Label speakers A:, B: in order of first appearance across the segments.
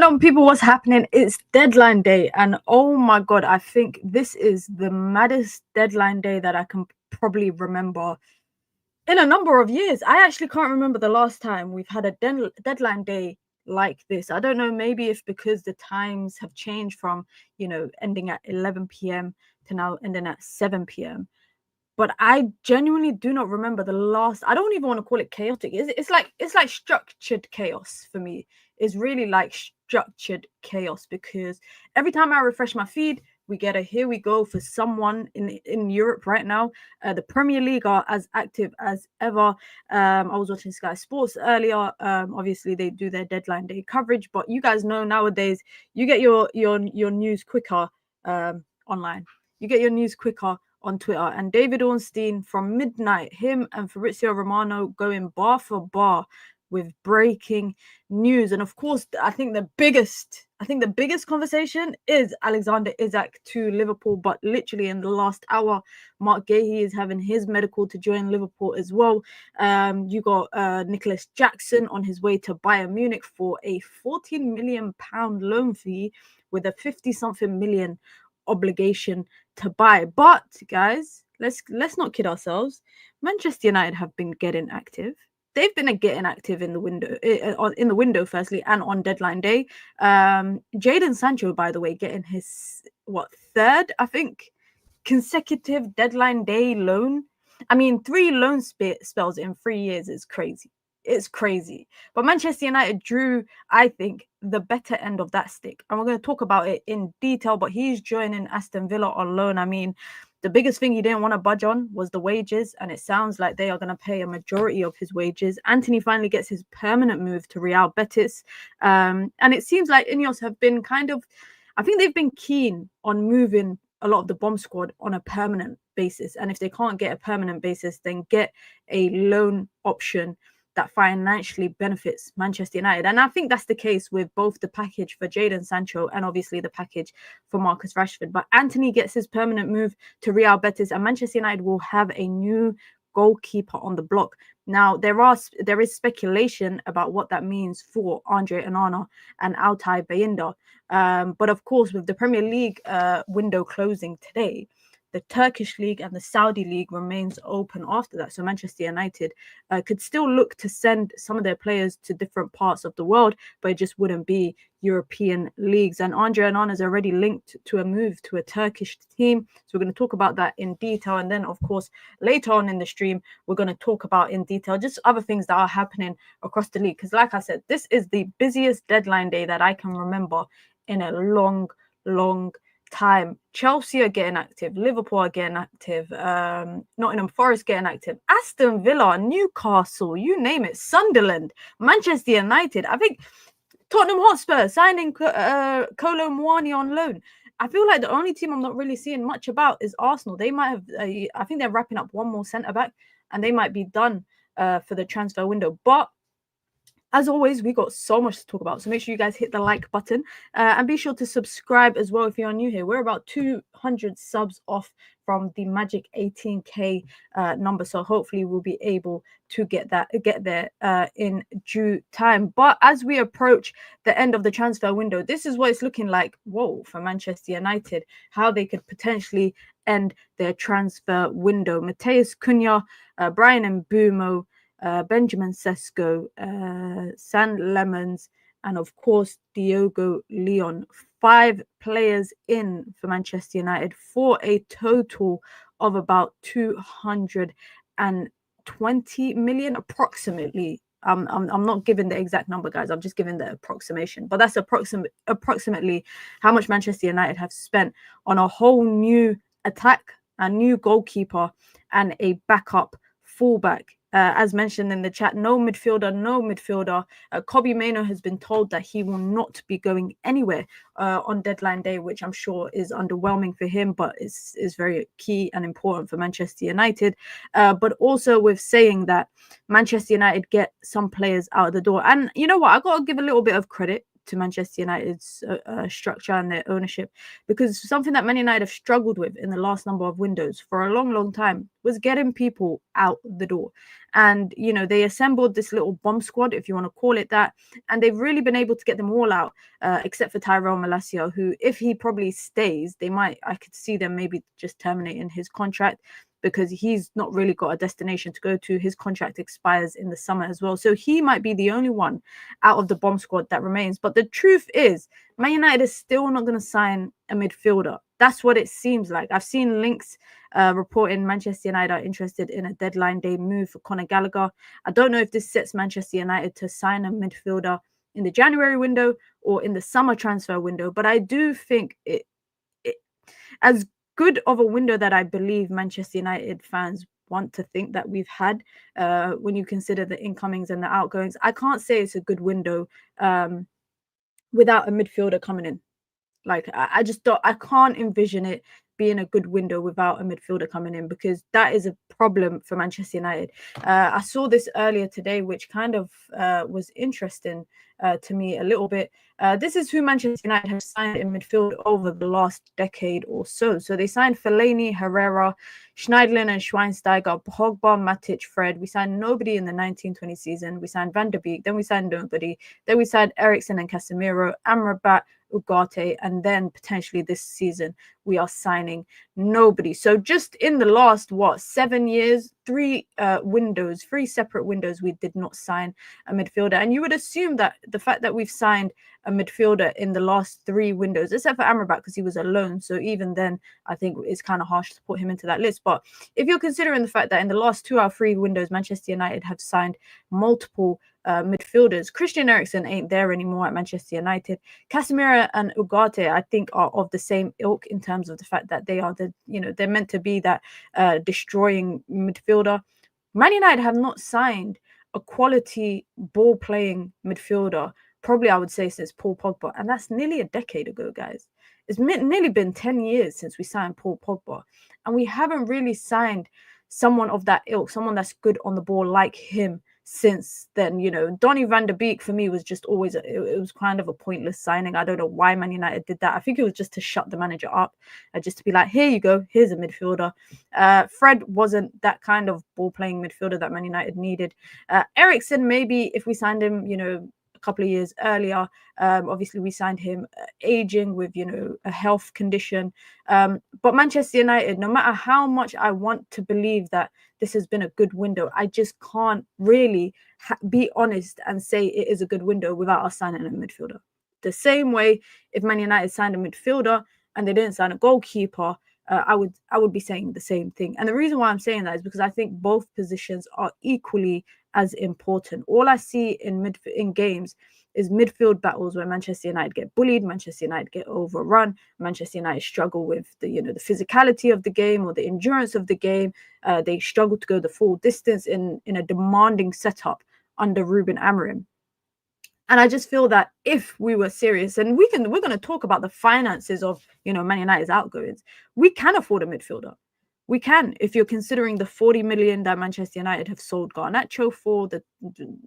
A: going on, people? What's happening? It's deadline day, and oh my god, I think this is the maddest deadline day that I can probably remember in a number of years. I actually can't remember the last time we've had a deadline day like this. I don't know, maybe if because the times have changed from, ending at 11 p.m. to now ending at 7 p.m. But I genuinely do not remember the last. I don't even want to call it chaotic. It's like structured chaos for me. It's really like structured chaos, because every time I refresh my feed, we get a here we go for someone in Europe right now. The Premier League are as active as ever. I was watching Sky Sports earlier. Obviously they do their deadline day coverage, but you guys know nowadays you get your news quicker online. You get your news quicker on Twitter, and David Ornstein from midnight, him and Fabrizio Romano going bar for bar with breaking news. And of course, I think the biggest conversation is Alexander Isak to Liverpool, but literally in the last hour, Mark Gahey is having his medical to join Liverpool as well. You got Nicholas Jackson on his way to Bayern Munich for a £14 million loan fee with a 50-something million obligation to buy. But guys, let's not kid ourselves. Manchester United have been getting active. They've been getting active in the window firstly, and on deadline day. Jadon Sancho, by the way, getting his third, I think, consecutive deadline day loan. I mean, 3 loan spells in 3 years is crazy. It's crazy. But Manchester United drew, I think, the better end of that stick. And we're going to talk about it in detail, but he's joining Aston Villa on loan. I mean, the biggest thing he didn't want to budge on was the wages, and it sounds like they are going to pay a majority of his wages. Antony finally gets his permanent move to Real Betis. And it seems like Ineos have been I think they've been keen on moving a lot of the bomb squad on a permanent basis. And if they can't get a permanent basis, then get a loan option that financially benefits Manchester United. And I think that's the case with both the package for Jadon Sancho and obviously the package for Marcus Rashford. But Antony gets his permanent move to Real Betis, and Manchester United will have a new goalkeeper on the block. Now, there is speculation about what that means for Andre Onana and Altay Bayindir. But of course, with the Premier League window closing today, the Turkish league and the Saudi league remains open after that. So Manchester United could still look to send some of their players to different parts of the world, but it just wouldn't be European leagues. And Andre Onana is already linked to a move to a Turkish team. So we're going to talk about that in detail. And then, of course, later on in the stream, we're going to talk about in detail just other things that are happening across the league. Because like I said, this is the busiest deadline day that I can remember in a long time. Chelsea are getting active, Liverpool are getting active, Nottingham Forest getting active, Aston Villa, Newcastle, you name it, Sunderland, Manchester United. I think Tottenham Hotspur signing Kolo Muani on loan. I feel like the only team I'm not really seeing much about is Arsenal. They might have, I think they're wrapping up one more centre back, and they might be done for the transfer window. But as always, we got so much to talk about, so make sure you guys hit the like button and be sure to subscribe as well if you're new here. We're about 200 subs off from the magic 18k number, so hopefully we'll be able to get there in due time. But as we approach the end of the transfer window, this is what it's looking like. Whoa, for Manchester United, how they could potentially end their transfer window. Matheus Cunha, Brian Mbeumo, Benjamin Sesko, San Lammens, and of course Diogo Leon. 5 players in for Manchester United for a total of about 220 million approximately. I'm not giving the exact number, guys. I'm just giving the approximation, but that's approximately how much Manchester United have spent on a whole new attack, a new goalkeeper, and a backup fullback. As mentioned in the chat, no midfielder. Kobbie Mainoo has been told that he will not be going anywhere on deadline day, which I'm sure is underwhelming for him, but is very key and important for Manchester United. But also with saying that Manchester United get some players out of the door. And you know what? I got to give a little bit of credit to Manchester United's structure and their ownership, because something that Man United have struggled with in the last number of windows for a long, long time was getting people out the door. And, you know, they assembled this little bomb squad, if you want to call it that, and they've really been able to get them all out, except for Tyrell Malacia, who, if he probably stays, I could see them maybe just terminating his contract, because he's not really got a destination to go to. His contract expires in the summer as well. So he might be the only one out of the bomb squad that remains. But the truth is, Man United is still not going to sign a midfielder. That's what it seems like. I've seen links reporting Manchester United are interested in a deadline day move for Conor Gallagher. I don't know if this sets Manchester United to sign a midfielder in the January window or in the summer transfer window. But I do think it as good of a window that I believe Manchester United fans want to think that we've had, when you consider the incomings and the outgoings. I can't say it's a good window without a midfielder coming in. Like, I just don't, I can't envision it being a good window without a midfielder coming in, because that is a problem for Manchester United. I saw this earlier today, which kind of was interesting to me a little bit. This is who Manchester United have signed in midfield over the last decade or so. So they signed Fellaini, Herrera, Schneiderlin and Schweinsteiger, Pogba, Matic, Fred. We signed nobody in the 1920 season. We signed Van der Beek, then we signed nobody. Then we signed Eriksen and Casemiro, Amrabat, Ugarte, and then potentially this season we are signing nobody. So just in the last 7 years, three separate windows, we did not sign a midfielder. And you would assume that the fact that we've signed a midfielder in the last 3 windows, except for Amrabat because he was a loan, so even then I think it's kind of harsh to put him into that list. But if you're considering the fact that in the last 2 out of 3 windows Manchester United have signed multiple midfielders, Christian Eriksen ain't there anymore at Manchester United. Casemiro and Ugarte, I think, are of the same ilk in terms of the fact that they are they're meant to be that destroying midfielder. Man United have not signed a quality ball playing midfielder, probably I would say, since Paul Pogba, and that's nearly a decade ago, guys. It's nearly been 10 years since we signed Paul Pogba, and we haven't really signed someone of that ilk, someone that's good on the ball like him since then. Donny van der Beek for me was just always it was kind of a pointless signing. I don't know why Man United did that. I think it was just to shut the manager up, just to be like, here you go, here's a midfielder. Fred wasn't that kind of ball playing midfielder that Man United needed. Eriksen, maybe if we signed him a couple of years earlier. Obviously we signed him aging with a health condition, but Manchester United, no matter how much I want to believe that this has been a good window, I just can't really be honest and say it is a good window without us signing a midfielder. The same way, if Man United signed a midfielder and they didn't sign a goalkeeper, I would be saying the same thing. And the reason why I'm saying that is because I think both positions are equally as important. All I see in games is midfield battles where Manchester United get bullied, Manchester United get overrun, Manchester United struggle with the physicality of the game or the endurance of the game. They struggle to go the full distance in a demanding setup under Ruben Amorim. And I just feel that if we were serious, and we're going to talk about the finances of Man United's outgoings, we can afford a midfielder. We can, if you're considering the 40 million that Manchester United have sold Garnacho for, the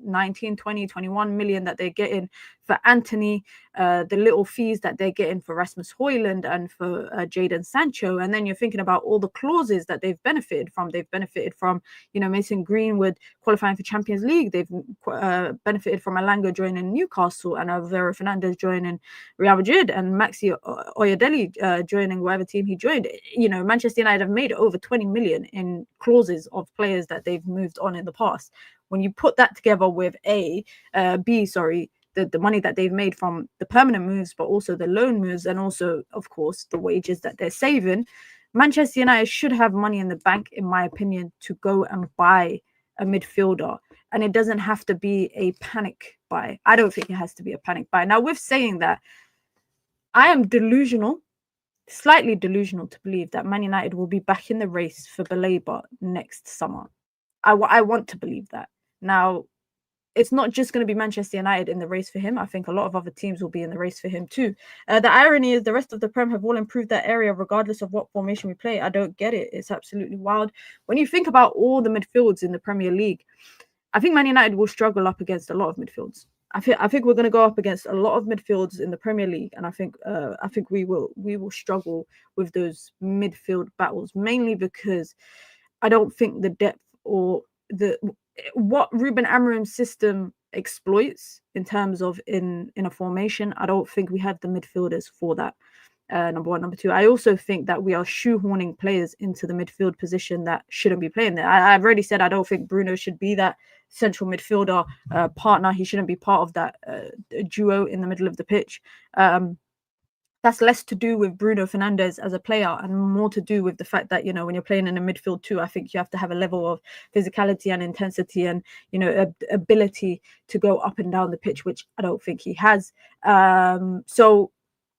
A: 19, 20, 21 million that they're getting for Antony, the little fees that they're getting for Rasmus Højlund and for Jadon Sancho. And then you're thinking about all the clauses that they've benefited from. They've benefited from, Mason Greenwood qualifying for Champions League. They've benefited from Alanga joining Newcastle and Alvaro Fernandez joining Real Madrid and Maxi Oyedele joining whatever team he joined. Manchester United have made over 20 million in clauses of players that they've moved on in the past. When you put that together with the money that they've made from the permanent moves, but also the loan moves, and also, of course, the wages that they're saving, Manchester United should have money in the bank, in my opinion, to go and buy a midfielder. And it doesn't have to be a panic buy. I don't think it has to be a panic buy. Now, with saying that, I am slightly delusional to believe that Man United will be back in the race for Baleba next summer. I want to believe that. Now, it's not just going to be Manchester United in the race for him. I think a lot of other teams will be in the race for him too. The irony is the rest of the Prem have all improved that area regardless of what formation we play. I don't get it. It's absolutely wild. When you think about all the midfields in the Premier League, I think Man United will struggle up against a lot of midfields. I think we're going to go up against a lot of midfields in the Premier League, and I think we will struggle with those midfield battles, mainly because I don't think the depth or what Ruben Amorim's system exploits in terms of in a formation. I don't think we have the midfielders for that. Number one. Number two, I also think that we are shoehorning players into the midfield position that shouldn't be playing there. I've already said I don't think Bruno should be that central midfielder partner. He shouldn't be part of that duo in the middle of the pitch. That's less to do with Bruno Fernandes as a player and more to do with the fact that, when you're playing in a midfield too, I think you have to have a level of physicality and intensity and, ability to go up and down the pitch, which I don't think he has. So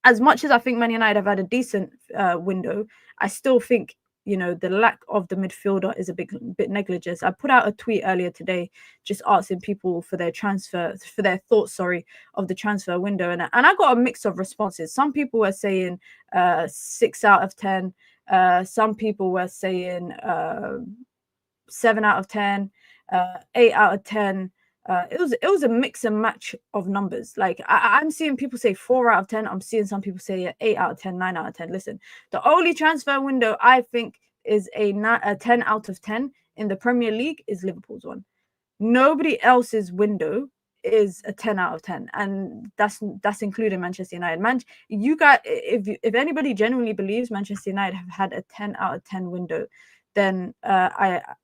A: as much as I think Man United have had a decent window, I still think, the lack of the midfielder is a bit negligent. I put out a tweet earlier today just asking people for their thoughts, of the transfer window. And I got a mix of responses. Some people were saying 6 out of 10. Some people were saying 7 out of 10, 8 out of 10. It was a mix and match of numbers. Like I'm seeing people say 4 out of 10. I'm seeing some people say 8 out of 10, 9 out of 10. Listen, the only transfer window I think is a 10 out of 10 in the Premier League is Liverpool's one. Nobody else's window is a 10 out of 10, and that's including Manchester United. You guys, if anybody genuinely believes Manchester United have had a 10 out of 10 window, then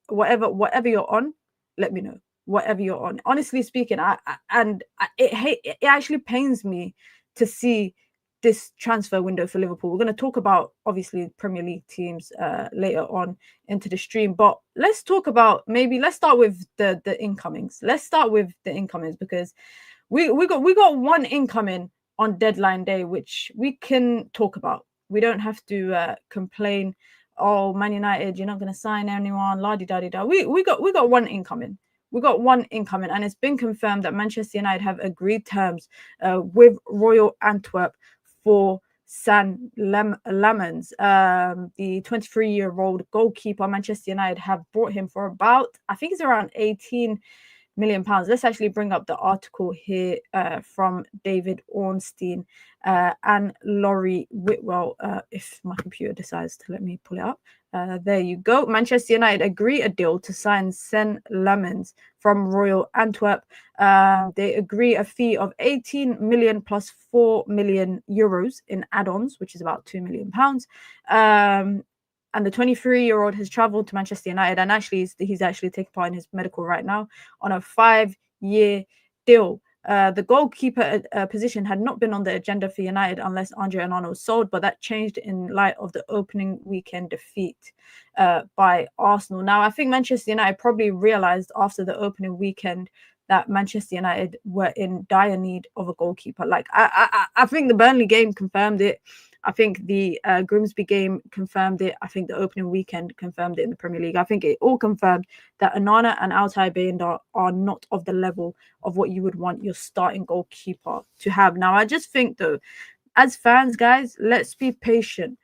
A: whatever you're on, let me know. Whatever you're on. Honestly speaking, it actually pains me to see this transfer window for Liverpool. We're going to talk about obviously Premier League teams later on into the stream, but let's start with the incomings. Let's start with the incomings because we got one incoming on deadline day, which we can talk about. We don't have to complain. Oh, Man United, you're not going to sign anyone. La di da di da. We got one incoming. We got one incoming, and it's been confirmed that Manchester United have agreed terms with Royal Antwerp for Lammens, the 23-year-old goalkeeper. Manchester United have brought him for about, I think it's around £18 million. Let's actually bring up the article here from David Ornstein and Laurie Whitwell, if my computer decides to let me pull it up. There you go. Manchester United agree a deal to sign Sen Lammens from Royal Antwerp. They agree a fee of 18 million plus 4 million euros in add-ons, which is about £2 million. And the 23-year-old has travelled to Manchester United, and he's actually taking part in his medical right now on a 5-year deal. The goalkeeper position had not been on the agenda for United unless Andre Onana was sold, but that changed in light of the opening weekend defeat by Arsenal. Now, I think Manchester United probably realised after the opening weekend that Manchester United were in dire need of a goalkeeper. Like I think the Burnley game confirmed it. I think the Grimsby game confirmed it. I think the opening weekend confirmed it in the Premier League. I think it all confirmed that Onana and Altay Bayindar are not of the level of what you would want your starting goalkeeper to have. Now, I just think, though, as fans, guys, let's be patient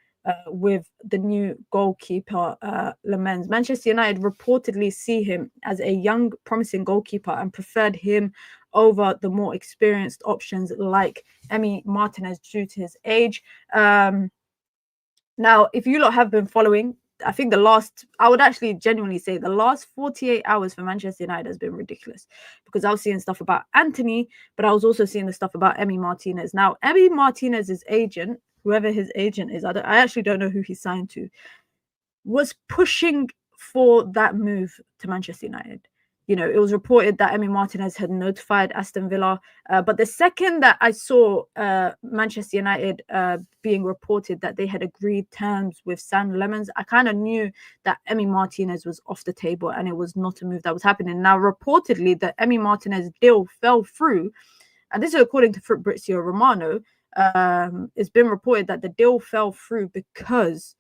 A: with the new goalkeeper, Lammens. Manchester United reportedly see him as a young, promising goalkeeper and preferred him over the more experienced options like Emi Martinez due to his age. Now, if you lot have been following, I think I would actually genuinely say the last 48 hours for Manchester United has been ridiculous, because I was seeing stuff about Antony, but I was also seeing the stuff about Emi Martinez. Now, Emi Martinez's agent, whoever his agent is, I actually don't know who he signed to, was pushing for that move to Manchester United. It was reported that Emi Martinez had notified Aston Villa. But the second that I saw Manchester United being reported that they had agreed terms with San Lammens, I kind of knew that Emi Martinez was off the table and it was not a move that was happening. Now, reportedly, the Emi Martinez deal fell through. And this is according to Fabrizio Romano. It's been reported that the deal fell through because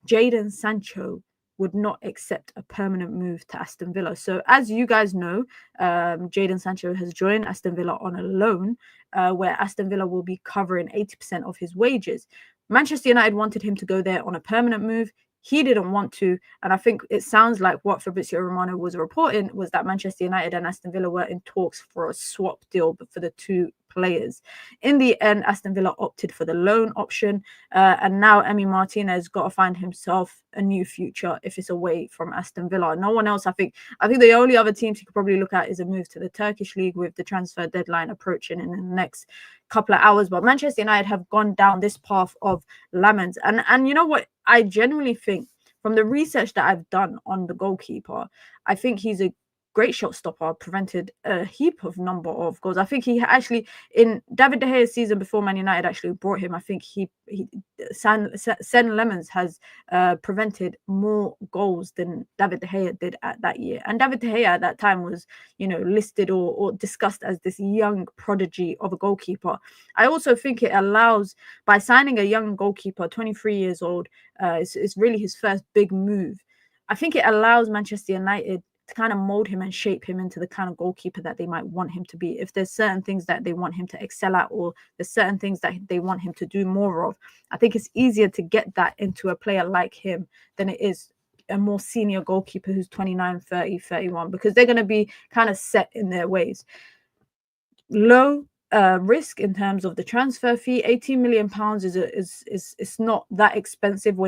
A: Jadon Sancho would not accept a permanent move to Aston Villa. So as you guys know, Jadon Sancho has joined Aston Villa on a loan, where Aston Villa will be covering 80% of his wages. Manchester United wanted him to go there on a permanent move. he didn't want to. And I think it sounds like what Fabrizio Romano was reporting was that Manchester United and Aston Villa were in talks for a swap deal for the two players. In the end, Aston Villa opted for the loan option, and now Emi Martinez got to find himself a new future if it's away from Aston Villa. No one else, I think the only other teams you could probably look at is a move to the Turkish league with the transfer deadline approaching in the next couple of hours. But Manchester United have gone down this path of Lammens, and you know what, I genuinely think from the research that I've done on the goalkeeper, I think he's a great shot stopper, prevented a heap of number of goals. I think he actually, in David De Gea's season before Man United actually brought him, I think Sen Lammens has prevented more goals than David De Gea did at that year. And David De Gea at that time was, listed or discussed as this young prodigy of a goalkeeper. I also think it allows, by signing a young goalkeeper, 23 years old, it's really his first big move. I think it allows Manchester United to kind of mold him and shape him into the kind of goalkeeper that they might want him to be. If there's certain things that they want him to excel at, or there's certain things that they want him to do more of, I think it's easier to get that into a player like him than it is a more senior goalkeeper who's 29, 30, 31, because they're going to be kind of set in their ways. Low risk in terms of the transfer fee. 18 million pounds is not that expensive.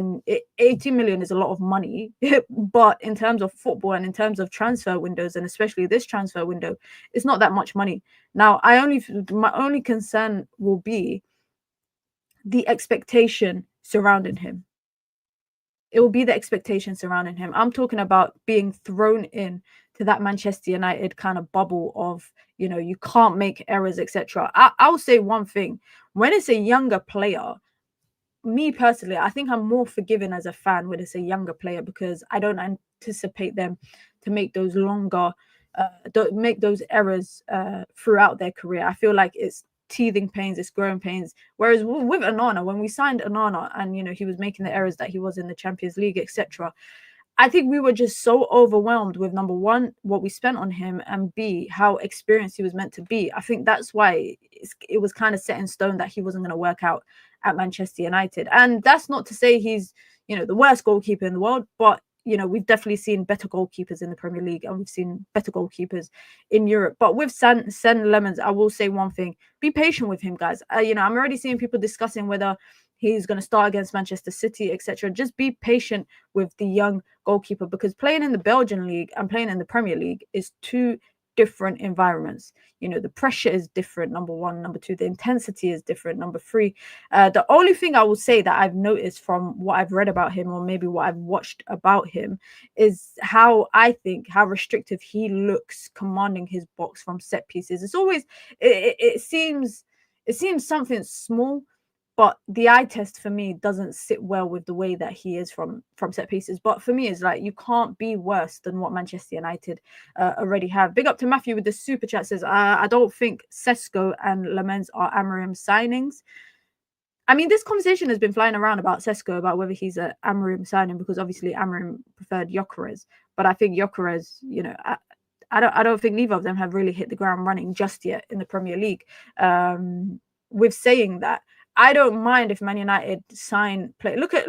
A: 18 million is a lot of money, but in terms of football and in terms of transfer windows, and especially this transfer window, it's not that much money. Now, my only concern will be the expectation surrounding him. It will be the expectation surrounding him. I'm talking about being thrown in to that Manchester United kind of bubble of, you can't make errors, etc. I'll say one thing. When it's a younger player, me personally, I think I'm more forgiving as a fan when it's a younger player, because I don't anticipate them to make those make those errors throughout their career. I feel like it's teething pains, it's growing pains. Whereas with Onana, when we signed Onana and he was making the errors that he was in the Champions League, etc., I think we were just so overwhelmed with, number one, what we spent on him, and B, how experienced he was meant to be. I think that's why it was kind of set in stone that he wasn't going to work out at Manchester United. And that's not to say he's, the worst goalkeeper in the world, but we've definitely seen better goalkeepers in the Premier League, and we've seen better goalkeepers in Europe. But with Sen Lammens, I will say one thing: be patient with him, guys. I'm already seeing people discussing whether he's going to start against Manchester City, etc. Just be patient with the young goalkeeper, because playing in the Belgian league and playing in the Premier League is two different environments. The pressure is different, number one. Number two, the intensity is different. Number three, the only thing I will say that I've noticed from what I've read about him, or maybe what I've watched about him, is how restrictive he looks commanding his box from set pieces. It's always, it seems something small, but the eye test for me doesn't sit well with the way that he is from set pieces. But for me, it's like, you can't be worse than what Manchester United already have. Big up to Matthew with the super chat, says, I don't think Sesko and Lammens are Amorim signings. I mean, this conversation has been flying around about Sesko, about whether he's an Amorim signing, because obviously Amorim preferred Gyökeres. But I think Gyökeres, I don't think neither of them have really hit the ground running just yet in the Premier League. With saying that, I don't mind if Man United sign play. Look at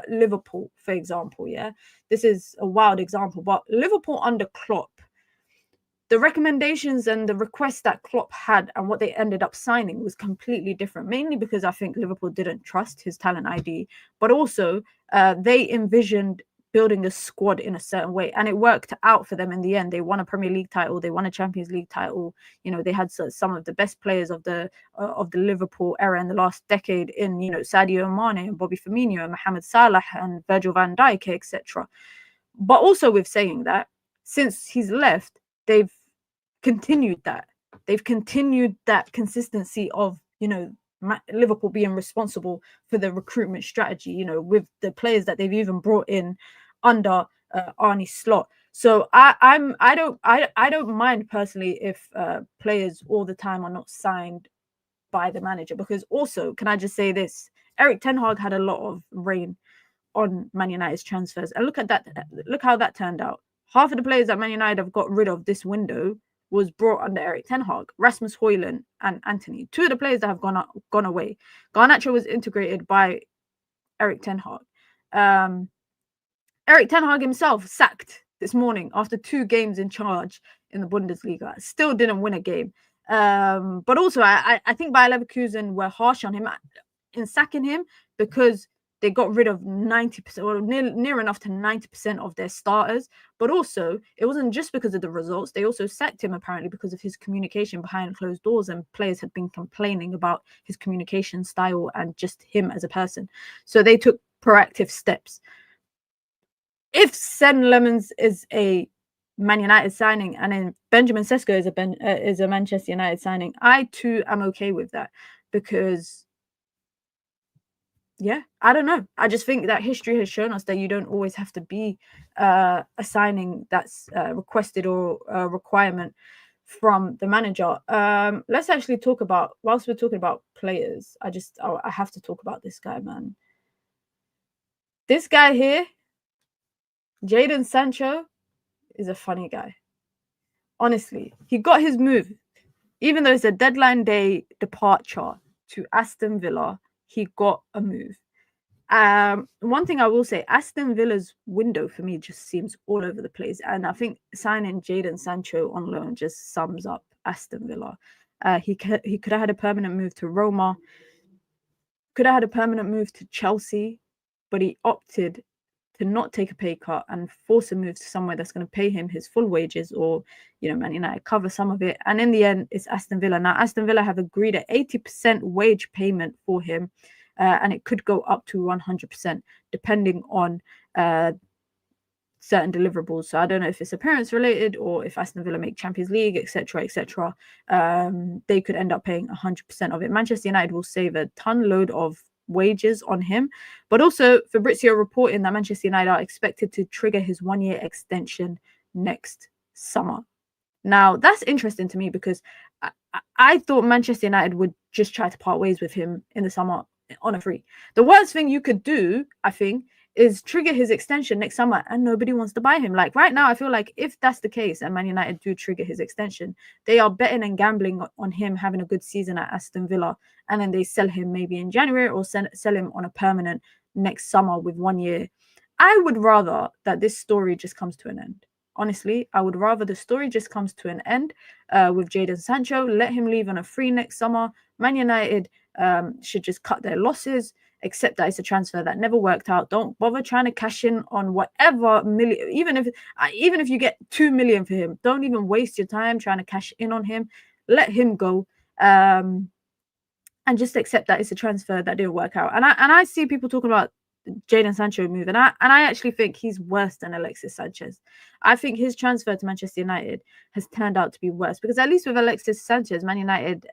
A: Liverpool, for example. Yeah, this is a wild example, but Liverpool under Klopp, the recommendations and the requests that Klopp had and what they ended up signing was completely different. Mainly because I think Liverpool didn't trust his talent ID, but also they envisioned building a squad in a certain way, and it worked out for them in the end. They won a Premier League title, they won a Champions League title. They had some of the best players of the Liverpool era in the last decade in Sadio Mane and Bobby Firmino and Mohamed Salah and Virgil van Dijk, etc. But also, with saying that, since he's left, they've continued that consistency of Liverpool being responsible for the recruitment strategy, with the players that they've even brought in under Arne Slot. So I don't mind personally if players all the time are not signed by the manager, because also, can I just say this? Erik ten Hag had a lot of reign on Man United's transfers, and look how that turned out. Half of the players that Man United have got rid of this window was brought under Erik ten Hag: Rasmus Højlund and Antony. Two of the players that have gone away. Garnacho was integrated by Erik ten Hag. Erik ten Hag himself sacked this morning after 2 games in charge in the Bundesliga. Still didn't win a game. But also, I think Bayer Leverkusen were harsh on him in sacking him because they got rid of 90% or near enough to 90% of their starters. But also, it wasn't just because of the results. They also sacked him apparently because of his communication behind closed doors, and players had been complaining about his communication style and just him as a person. So they took proactive steps. If Sen Lammens is a Man United signing and then Benjamin Sesko is a Manchester United signing, I too am okay with that, because yeah, I don't know. I just think that history has shown us that you don't always have to be a signing that's requested or a requirement from the manager. Let's actually talk about, whilst we're talking about players, I have to talk about this guy, man. This guy here, Jadon Sancho, is a funny guy. Honestly, he got his move. Even though it's a deadline day departure to Aston Villa, he got a move. One thing I will say, Aston Villa's window for me just seems all over the place. And I think signing Jadon Sancho on loan just sums up Aston Villa. He could have had a permanent move to Roma, could have had a permanent move to Chelsea, but he opted to not take a pay cut and force a move to somewhere that's going to pay him his full wages, or, you know, Man United cover some of it. And in the end, it's Aston Villa. Now, Aston Villa have agreed at 80% wage payment for him, and it could go up to 100% depending on certain deliverables. So I don't know if it's appearance related or if Aston Villa make Champions League, etc., etc. They could end up paying 100% of it. Manchester United will save a ton load of wages on him, but also Fabrizio reporting that Manchester United are expected to trigger his 1-year extension next summer. Now that's interesting to me, because I thought Manchester United would just try to part ways with him in the summer on a free. The worst thing you could do, I think, is trigger his extension next summer and nobody wants to buy him. Like right now, I feel like if that's the case and Man United do trigger his extension, they are betting and gambling on him having a good season at Aston Villa, and then they sell him maybe in January or sell him on a permanent next summer with 1 year. I would rather that this story just comes to an end. Honestly, I would rather the story just comes to an end with Jadon Sancho. Let him leave on a free next summer. Man United should just cut their losses, accept that it's a transfer that never worked out. Don't bother trying to cash in on whatever million, even if you get 2 million for him. Don't even waste your time trying to cash in on him. Let him go, and just accept that it's a transfer that didn't work out. And I see people talking about Jadon Sancho move, and I actually think he's worse than Alexis Sanchez. I think his transfer to Manchester United has turned out to be worse, because at least with Alexis Sanchez, Man United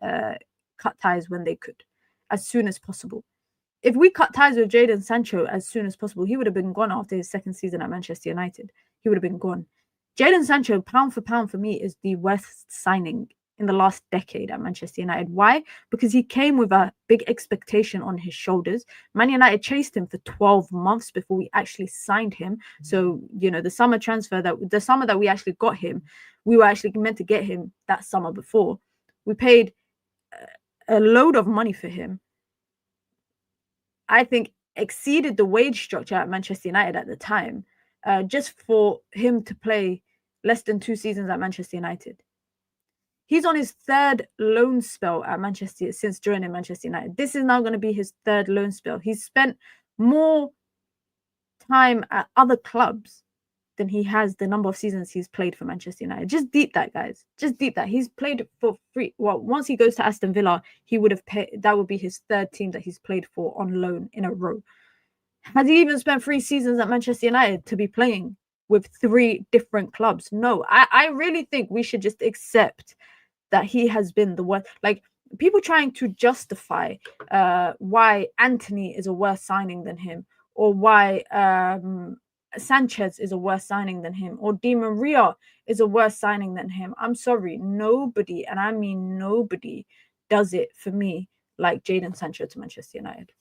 A: cut ties when they could, as soon as possible. If we cut ties with Jadon Sancho as soon as possible, he would have been gone after his second season at Manchester United. He would have been gone. Jadon Sancho, pound for pound, for me, is the worst signing in the last decade at Manchester United. Why? Because he came with a big expectation on his shoulders. Man United chased him for 12 months before we actually signed him. So, you know, the summer that we actually got him, we were actually meant to get him that summer before. We paid a load of money for him. I think exceeded the wage structure at Manchester United at the time, just for him to play less than 2 seasons at Manchester United. He's on his third loan spell at Manchester since joining Manchester United. This is now going to be his third loan spell. He's spent more time at other clubs than he has the number of seasons he's played for Manchester United. Just deep that, guys. Just deep that. He's played for free. Well, once he goes to Aston Villa, he would have paid. That would be his third team that he's played for on loan in a row. Has he even spent 3 seasons at Manchester United to be playing with 3 different clubs? No. I really think we should just accept that he has been the worst. Like, people trying to justify why Antony is a worse signing than him, or why Sanchez is a worse signing than him, or Di Maria is a worse signing than him. I'm sorry, nobody, and I mean nobody, does it for me like Jadon Sancho to Manchester United.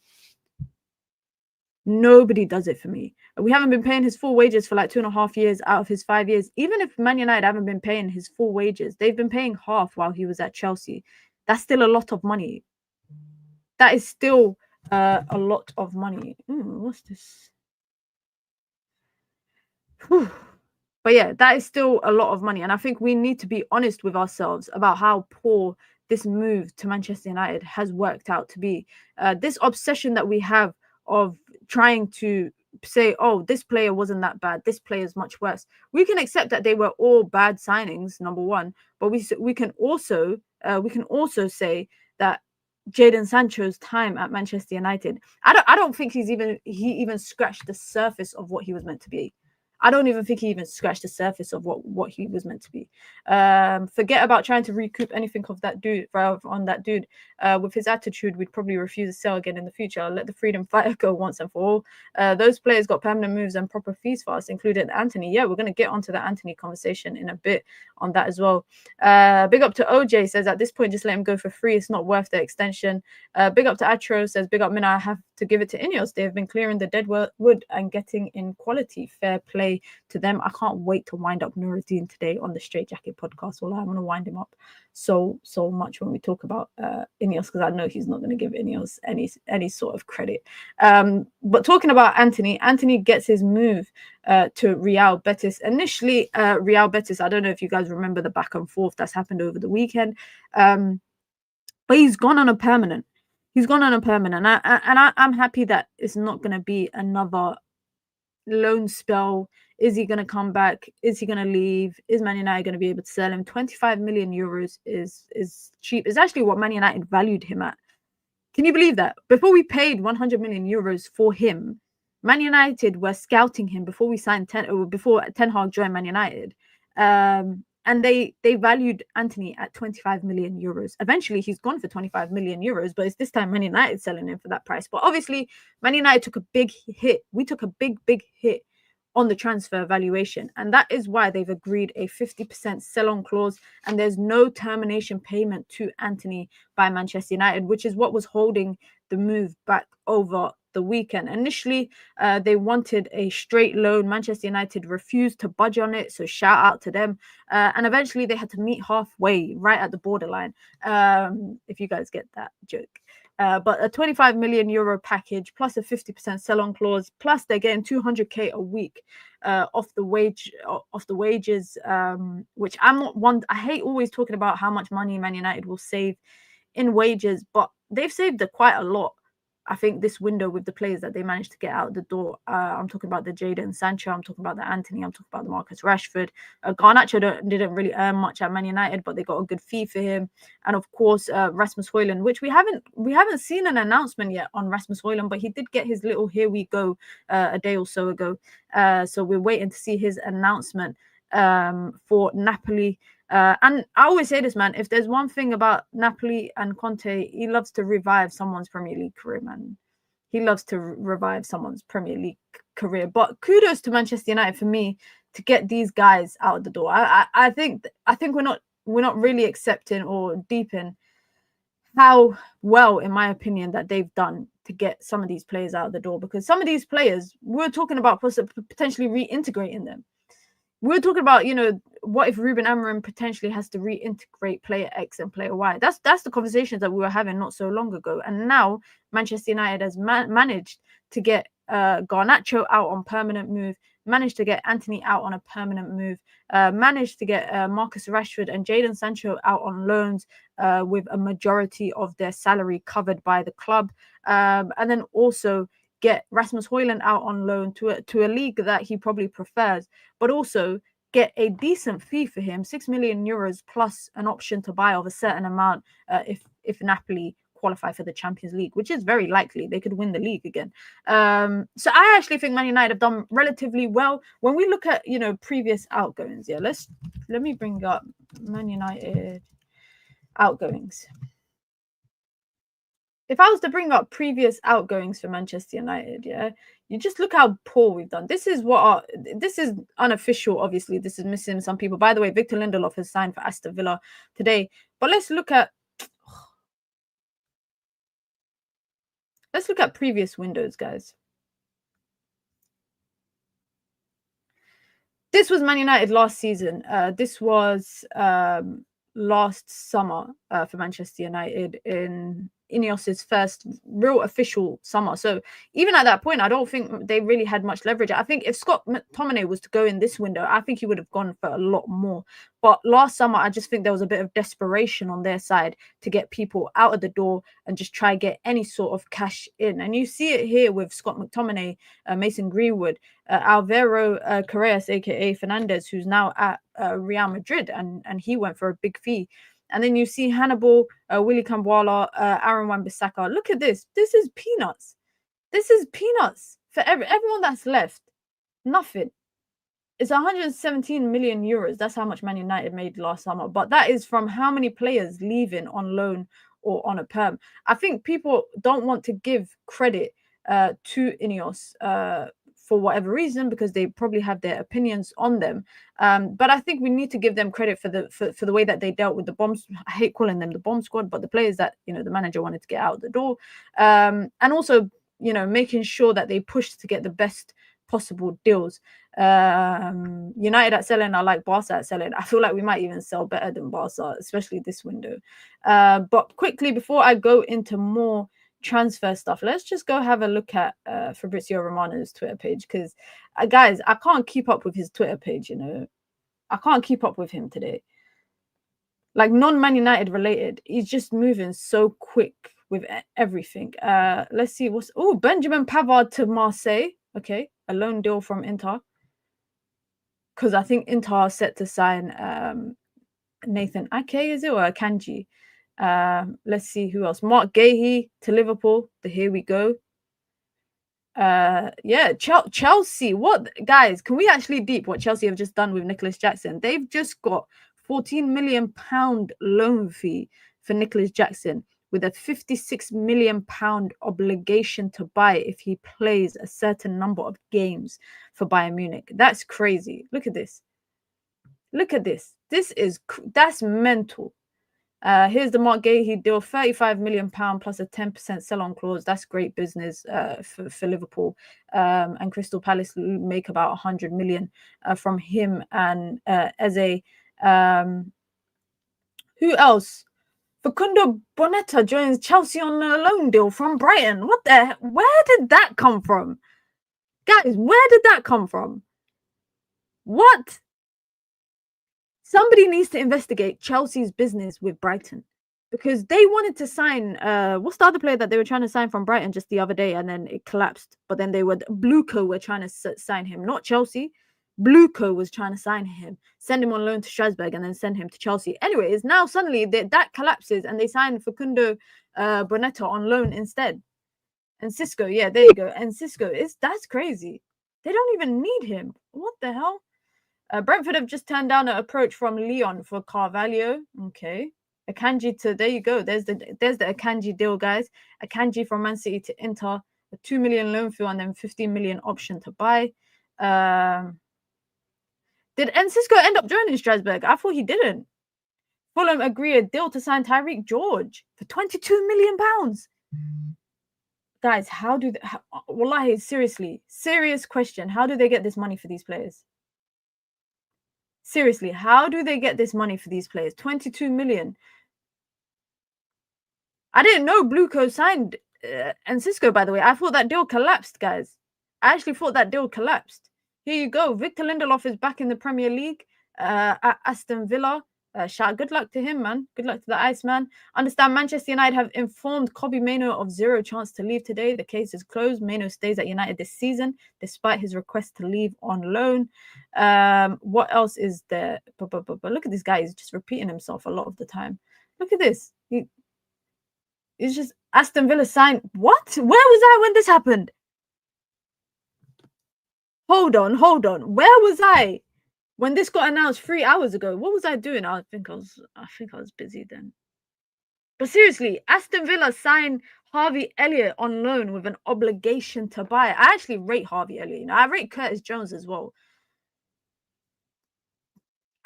A: Nobody does it for me. We haven't been paying his full wages for like 2.5 years out of his 5 years. Even if Man United haven't been paying his full wages, they've been paying half while he was at Chelsea. That's still a lot of money. That is still a lot of money. What's this? Whew. But yeah, that is still a lot of money. And I think we need to be honest with ourselves about how poor this move to Manchester United has worked out to be. This obsession that we have of trying to say, oh, this player wasn't that bad, this player is much worse. We can accept that they were all bad signings, number one, but we can also say that Jadon Sancho's time at Manchester United, I don't think he even scratched the surface of what he was meant to be. I don't even think he even scratched the surface of what he was meant to be. Forget about trying to recoup anything of that dude on that dude. With his attitude, we'd probably refuse to sell again in the future. I'll let the freedom fighter go once and for all. Those players got permanent moves and proper fees for us, including Antony. Yeah, we're going to get onto the Antony conversation in a bit on that as well. Big up to OJ, says at this point, just let him go for free. It's not worth the extension. Big up to Atro, says big up Mina. I have to give it to Ineos. They have been clearing the dead wood and getting in quality. Fair play to them. I can't wait to wind up Nuruddin today on the Straight Jacket podcast. Well, I'm going to wind him up so much when we talk about Ineos, because I know he's not going to give Ineos any sort of credit. But talking about Antony gets his move to Real Betis. Initially, Real Betis, I don't know if you guys remember the back and forth that's happened over the weekend, but he's gone on a permanent. I'm happy that it's not going to be another loan spell. Is he going to come back? Is he going to leave? Is Man United going to be able to sell him? 25 million euros is cheap. It's actually what Man United valued him at. Can you believe that? Before we paid 100 million euros for him, Man United were scouting him before we signed before Ten Hag joined Man United. And they valued Antony at 25 million euros. Eventually, he's gone for 25 million euros, but it's this time Man United selling him for that price. But obviously, Man United took a big hit. We took a big hit on the transfer valuation. And that is why they've agreed a 50% sell-on clause. And there's no termination payment to Antony by Manchester United, which is what was holding the move back over the weekend. Initially, they wanted a straight loan. Manchester United refused to budge on it, so shout out to them. And eventually they had to meet halfway, right at the borderline, if you guys get that joke. But a 25 million euro package plus a 50% sell-on clause, plus they're getting 200k a week off the wages, which I'm not one. I hate always talking about how much money Man United will save in wages, but they've saved quite a lot. I think this window with the players that they managed to get out the door. I'm talking about the Jadon Sancho. I'm talking about the Antony. I'm talking about the Marcus Rashford. Garnacho didn't really earn much at Man United, but they got a good fee for him. And of course, Rasmus Højlund, which we haven't seen an announcement yet on Rasmus Højlund, but he did get his little here we go a day or so ago. So we're waiting to see his announcement for Napoli. And I always say this, man, if there's one thing about Napoli and Conte, he loves to revive someone's Premier League career, man. He loves to revive someone's Premier League career. But kudos to Manchester United for me to get these guys out of the door. I think we're not really accepting or deep in how well, in my opinion, that they've done to get some of these players out of the door. Because some of these players, we're talking about potentially reintegrating them. We're talking about, what if Ruben Amorim potentially has to reintegrate player X and player Y? That's the conversations that we were having not so long ago. And now Manchester United has managed to get Garnacho out on permanent move, managed to get Antony out on a permanent move, managed to get Marcus Rashford and Jadon Sancho out on loans with a majority of their salary covered by the club. And then also get Rasmus Højlund out on loan to a league that he probably prefers, but also get a decent fee for him, 6 million euros plus an option to buy of a certain amount if Napoli qualify for the Champions League, which is very likely. They could win the league again. So I actually think Man United have done relatively well. When we look at, previous outgoings, let me bring up Man United outgoings. If I was to bring up previous outgoings for Manchester United, you just look how poor we've done. This is unofficial, obviously. This is missing some people. By the way, Victor Lindelof has signed for Aston Villa today. But let's look at previous windows, guys. This was Man United last season. This was last summer for Manchester United in Ineos's first real official summer. So even at that point, I don't think they really had much leverage. I think if Scott McTominay was to go in this window, I think he would have gone for a lot more. But last summer, I just think there was a bit of desperation on their side to get people out of the door and just try get any sort of cash in. And you see it here with Scott McTominay, Mason Greenwood, Alvaro Carreras, aka Fernandez, who's now at Real Madrid, and he went for a big fee. And then you see Hannibal, Willy Kambwala, Aaron Wan-Bissaka. Look at this. This is peanuts. This is peanuts for everyone that's left. Nothing. It's 117 million euros. That's how much Man United made last summer. But that is from how many players leaving on loan or on a perm. I think people don't want to give credit to Ineos for whatever reason, because they probably have their opinions on them. But I think we need to give them credit for the way that they dealt with the bombs. I hate calling them the bomb squad, but the players that, you know, the manager wanted to get out the door. And also, you know, making sure that they pushed to get the best possible deals. United at selling are like Barca at selling. I feel like we might even sell better than Barca, especially this window. But quickly, before I go into more transfer stuff, let's just go have a look at Fabrizio Romano's Twitter page, because guys, I can't keep up with his Twitter page. You know, I can't keep up with him today. Like, non-Man United related, he's just moving so quick with everything. Let's see what's Benjamin Pavard to Marseille. Okay, a loan deal from Inter, because I think Inter are set to sign Nathan Ake, is it, or Akanji? Let's see who else. Mark Gahey to Liverpool. Here we go. Yeah, Chelsea. What, guys, can we actually deep what Chelsea have just done with Nicholas Jackson? They've just got £14 million loan fee for Nicholas Jackson, with a £56 million obligation to buy if he plays a certain number of games for Bayern Munich. That's crazy. Look at this. Look at this. That's mental. Here's the Mark Gahey deal, £35 million plus a 10% sell-on clause. That's great business for Liverpool. And Crystal Palace make about 100 million from him and Eze. Who else? Facundo Bonetta joins Chelsea on a loan deal from Brighton. What the? Where did that come from? Guys, where did that come from? What? Somebody needs to investigate Chelsea's business with Brighton, because they wanted to sign, what's the other player that they were trying to sign from Brighton just the other day, and then it collapsed. But then Bluco were trying to sign him, not Chelsea. Bluco was trying to sign him, send him on loan to Strasbourg, and then send him to Chelsea. Anyways, now suddenly that collapses, and they sign Facundo Bonetta on loan instead. And Cisco, yeah, there you go. And Cisco, that's crazy. They don't even need him. What the hell? Brentford have just turned down an approach from Lyon for Carvalho. Okay. Akanji to, there you go. There's the Akanji deal, guys. Akanji from Man City to Inter, a 2 million loan fee and then 15 million option to buy. Did Cisco end up joining Strasbourg? I thought he didn't. Fulham agree a deal to sign Tyreek George for £22 million. Guys, wallahi, seriously, serious question. How do they get this money for these players? Seriously, how do they get this money for these players? 22 million. I didn't know Bluco signed Cisco, by the way. I thought that deal collapsed, guys. I actually thought that deal collapsed. Here you go. Victor Lindelof is back in the Premier League at Aston Villa. Good luck to him, man. Good luck to the Iceman. Understand Manchester United have informed Kobbie Mainoo of zero chance to leave today. The case is closed. Mainoo stays at United this season, despite his request to leave on loan. What else is there? But look at this guy. He's just repeating himself a lot of the time. Look at this. He's just Aston Villa signed. What? Where was I when this happened? Hold on. Where was I when this got announced 3 hours ago? What was I doing? I think I was busy then. But seriously, Aston Villa signed Harvey Elliott on loan with an obligation to buy. I actually rate Harvey Elliott. You know, I rate Curtis Jones as well.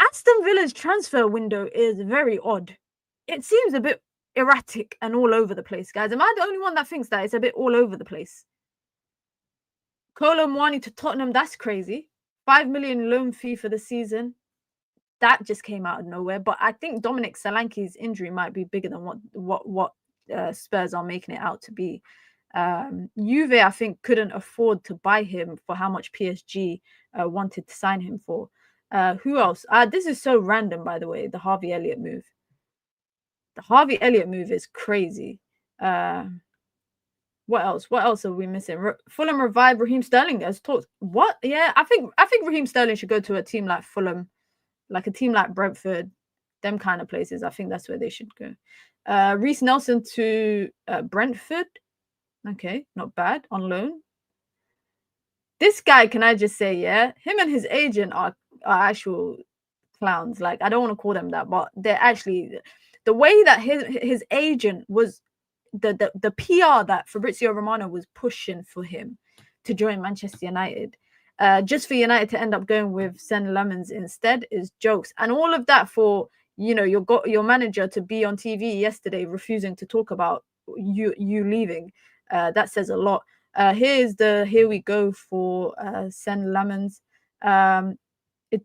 A: Aston Villa's transfer window is very odd. It seems a bit erratic and all over the place, guys. Am I the only one that thinks that it's a bit all over the place? Kolo Muani to Tottenham, that's crazy. 5 million loan fee for the season. That just came out of nowhere. But I think Dominic Solanke's injury might be bigger than what Spurs are making it out to be. Juve, I think, couldn't afford to buy him for how much PSG wanted to sign him for. Who else? This is so random, by the way, the Harvey Elliott move. The Harvey Elliott move is crazy. What else? What else are we missing? Fulham revive Raheem Sterling as talked. What? Yeah, I think Raheem Sterling should go to a team like Fulham, like a team like Brentford, them kind of places. I think that's where they should go. Reece Nelson to Brentford. Okay, not bad on loan. This guy, can I just say, yeah, him and his agent are actual clowns. Like, I don't want to call them that, but they're actually, the way that his agent was, the PR that Fabrizio Romano was pushing for him to join Manchester United, just for United to end up going with Lammens instead, is jokes. And all of that for, you know, your manager to be on TV yesterday refusing to talk about you leaving. That says a lot. Here we go for Lammens.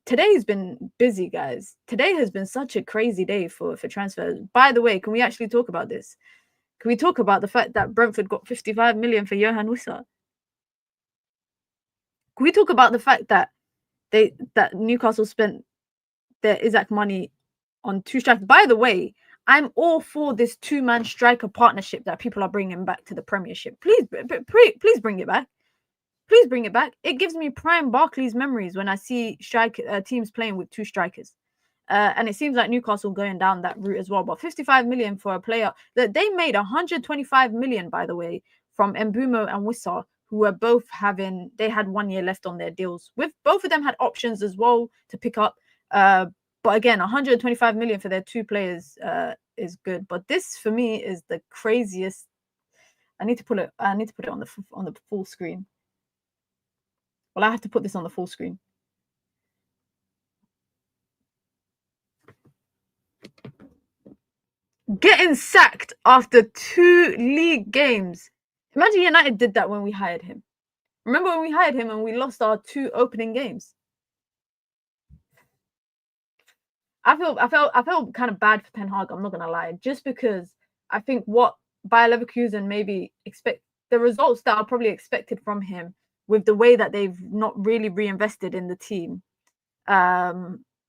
A: Today's been busy, guys. Today has been such a crazy day for transfers. By the way, can we actually talk about this? Can we talk about the fact that Brentford got 55 million for Johan Wissa? Can we talk about the fact that Newcastle spent their Isaac money on 2 strikers? By the way, I'm all for this 2-man striker partnership that people are bringing back to the Premiership. Please bring it back. Please bring it back. It gives me prime Barclays memories when I see teams playing with 2 strikers. And it seems like Newcastle going down that route as well. But 55 million for a player that they made 125 million, by the way, from Mbeumo and Wissa, who were both they had 1 year left on their deals. With both of them had options as well to pick up. But again, 125 million for their 2 players is good. But this for me is the craziest. I need to put it on the full screen. Well, I have to put this on the full screen. Getting sacked after 2 league games. Imagine United did that when we hired him. Remember when we hired him and we lost our 2 opening games? I felt kind of bad for Ten Hag, I'm not gonna lie, just because I think what Bayer Leverkusen maybe expect, the results that are probably expected from him with the way that they've not really reinvested in the team.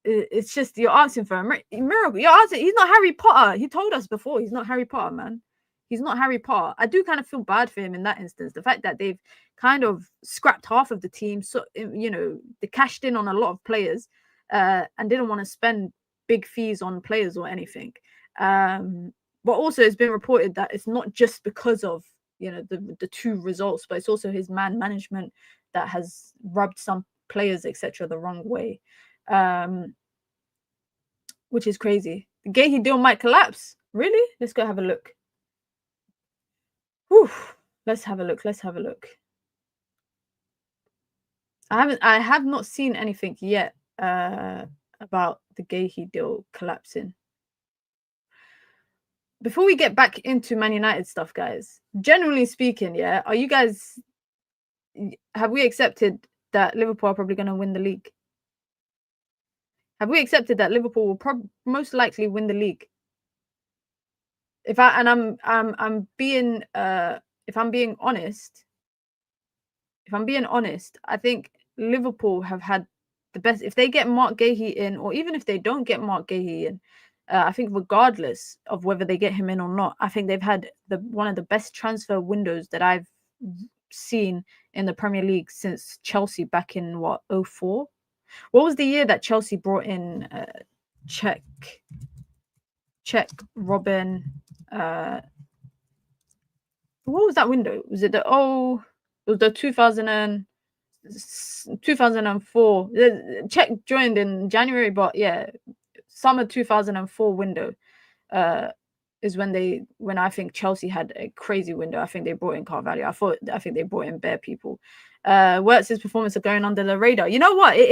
A: It's just, you're asking for a miracle. You're asking, he's not Harry Potter. He told us before, he's not Harry Potter, man. He's not Harry Potter. I do kind of feel bad for him in that instance. The fact that they've kind of scrapped half of the team, so you know, they cashed in on a lot of players and didn't want to spend big fees on players or anything. But also it's been reported that it's not just because of, you know, the 2 results, but it's also his management that has rubbed some players, etc., the wrong way. Which is crazy. The Gahey deal might collapse. Really? Let's go have a look. Whew. Let's have a look. I have not seen anything yet about the Gahey deal collapsing. Before we get back into Man United stuff, guys, generally speaking, yeah, have we accepted that Liverpool are probably going to win the league? Have we accepted that Liverpool will most likely win the league? If I'm being honest, I think Liverpool have had the best. If they get Mark Gahey in, or even if they don't get Mark Gahey in, I think regardless of whether they get him in or not, I think they've had one of the best transfer windows that I've seen in the Premier League since Chelsea back in 2004. What was the year that Chelsea brought in Czech Robin? What was that window? Was it the 2004? Czech joined in January, but yeah, summer 2004 window is when I think Chelsea had a crazy window. I think they brought in Carvalho. I think they brought in bare people. Wirtz's performance are going under the radar. You know what? It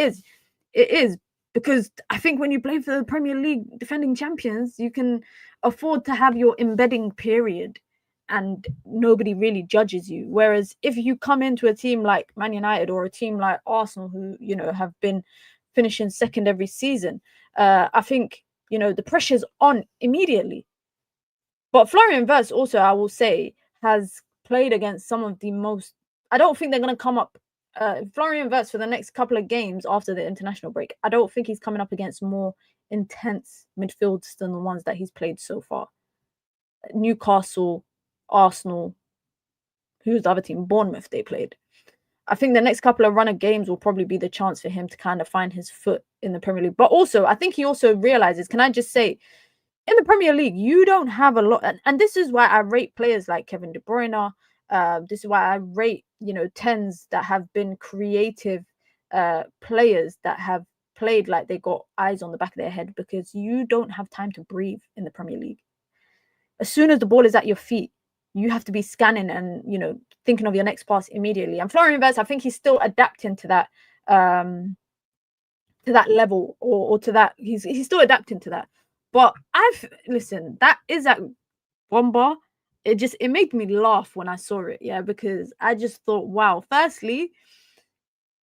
A: is because I think when you play for the Premier League defending champions, you can afford to have your embedding period and nobody really judges you. Whereas if you come into a team like Man United or a team like Arsenal, who, you know, have been finishing second every season, I think, you know, the pressure's on immediately. But Florian Wirtz also, I will say, has played against some of the most. I don't think they're going to come up. Florian Wirtz for the next couple of games after the international break. I don't think he's coming up against more intense midfields than the ones that he's played so far. Newcastle, Arsenal, who's the other team? Bournemouth they played. I think the next couple of run of games will probably be the chance for him to kind of find his foot in the Premier League. But also, I think he also realizes, can I just say, in the Premier League, you don't have a lot. And this is why I rate players like Kevin De Bruyne. This is why I rate, 10s that have been creative players that have played like they got eyes on the back of their head, because you don't have time to breathe in the Premier League. As soon as the ball is at your feet, you have to be scanning and, thinking of your next pass immediately. And Florian Wirtz, I think he's still adapting to that level, or to that. He's still adapting to that. But listen, that is at Bomba. It made me laugh when I saw it, yeah, because I just thought, wow. Firstly,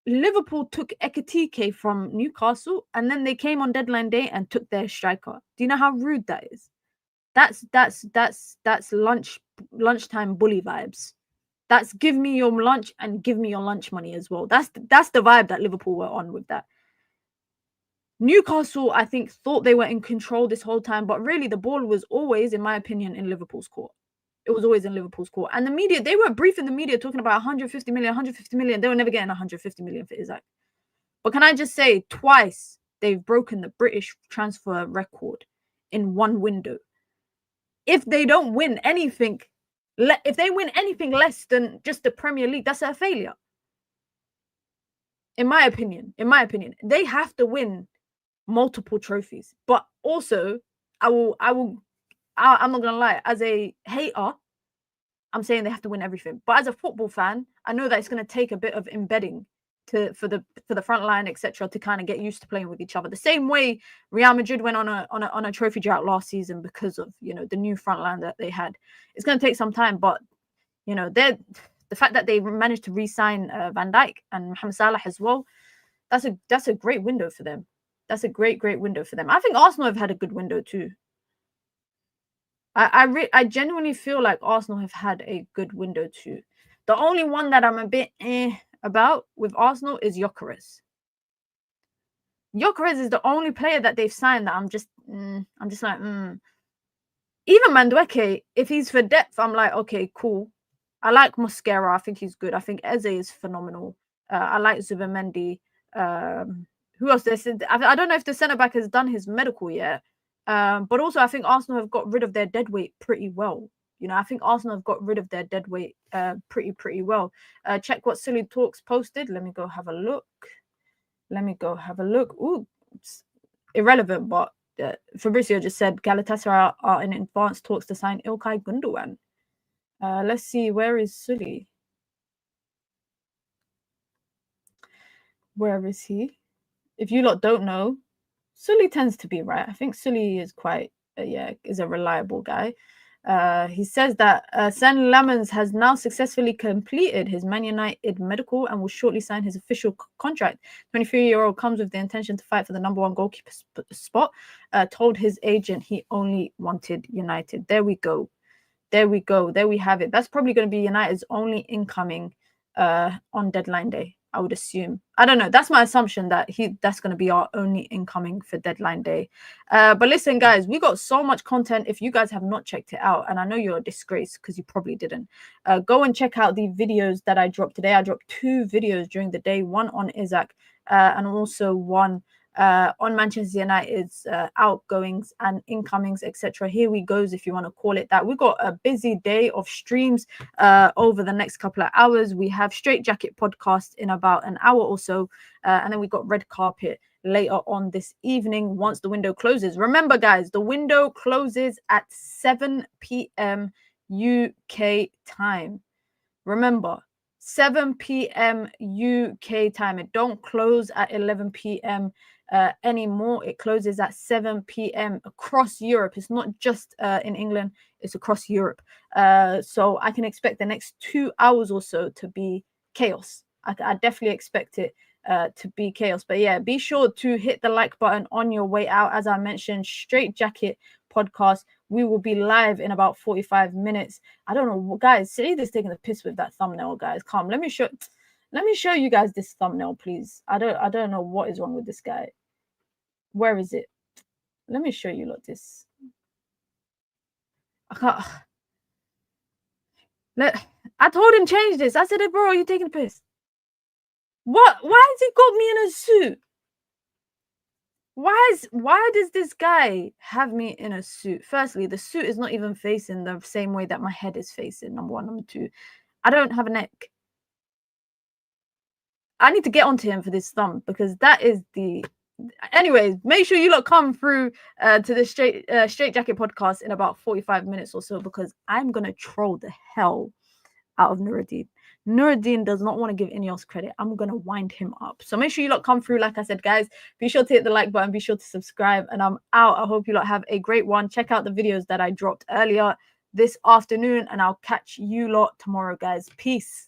A: Liverpool took Ekitike from Newcastle, and then they came on deadline day and took their striker. Do you know how rude that is? That's lunchtime bully vibes. That's give me your lunch and give me your lunch money as well. That's the vibe that Liverpool were on with that. Newcastle, I think, thought they were in control this whole time, but really the ball was always, in my opinion, in Liverpool's court. It was always in Liverpool's court. And the media, they were briefing the media talking about 150 million. They were never getting 150 million for Isaac. But can I just say, twice they've broken the British transfer record in one window. If they don't win anything, if they win anything less than just the Premier League, that's a failure. In my opinion, they have to win multiple trophies. But also, I'm not gonna lie, as a hater, I'm saying they have to win everything. But as a football fan, I know that it's gonna take a bit of embedding for the front line, etc., to kind of get used to playing with each other. The same way Real Madrid went on a trophy drought last season because of the new front line that they had. It's gonna take some time, but the fact that they managed to re-sign Van Dijk and Mohamed Salah as well, that's a great window for them. That's a great window for them. I think Arsenal have had a good window too. I genuinely feel like Arsenal have had a good window too. The only one that I'm a bit about with Arsenal is Gyökeres. Gyökeres is the only player that they've signed that I'm just like, Even Madueke, if he's for depth, I'm like, okay, cool. I like Mosquera. I think he's good. I think Eze is phenomenal. I like Zubimendi. Who else? I don't know if the centre-back has done his medical yet. But also, I think Arsenal have got rid of their dead weight pretty well. I think Arsenal have got rid of their dead weight pretty well. Check what Silly Talks posted. Let me go have a look. Ooh, it's irrelevant, but Fabrizio just said Galatasaray are in advanced talks to sign Ilkay Gundogan. Let's see, where is Sully? Where is he? If you lot don't know, Sully tends to be right. I think Sully is quite, is a reliable guy. He says that Lammens has now successfully completed his Man United medical and will shortly sign his official contract. 23-year-old comes with the intention to fight for the number one goalkeeper spot. Told his agent he only wanted United. There we go. There we have it. That's probably going to be United's only incoming on deadline day, I would assume. I don't know. That's my assumption, that that's going to be our only incoming for deadline day. But listen, guys, we got so much content. If you guys have not checked it out, and I know you're a disgrace because you probably didn't, go and check out the videos that I dropped today. I dropped 2 videos during the day, one on Isaac and also one on Manchester United's outgoings and incomings, etc. Here we goes, if you want to call it that. We've got a busy day of streams over the next couple of hours. We have Straight Jacket podcast in about an hour or so, and then we got Red Carpet later on this evening once the window closes. Remember, guys, the window closes at 7 p.m. UK time. Remember, 7 p.m. UK time. It don't close at 11 p.m. Anymore. It closes at 7 p.m. across Europe. It's not just in England, it's across Europe. So I can expect the next 2 hours or so to be chaos. I definitely expect it to be chaos. But yeah, be sure to hit the like button on your way out. As I mentioned, Straight Jacket podcast We will be live in about 45 minutes. I don't know, guys. Saeed is taking the piss with that thumbnail, guys. Come, let me show you guys this thumbnail, please. I don't know what is wrong with this guy. Where is it? Let me show you this. I can't. I told him change this. I said, hey, bro, are you taking the piss? What? Why has he got me in a suit? Why does this guy have me in a suit? Firstly, the suit is not even facing the same way that my head is facing. Number one. Number two, I don't have a neck. I need to get onto him for this thumb because that is the. Anyways, make sure you come through to the Straight Jacket podcast in about 45 minutes or so because I'm gonna troll the hell out of Nuruddin. Nuruddin does not want to give Ineos credit. I'm going to wind him up. So make sure you come through. Like I said, guys, be sure to hit the like button. Be sure to subscribe. And I'm out. I hope you have a great one. Check out the videos that I dropped earlier this afternoon. And I'll catch you tomorrow, guys. Peace.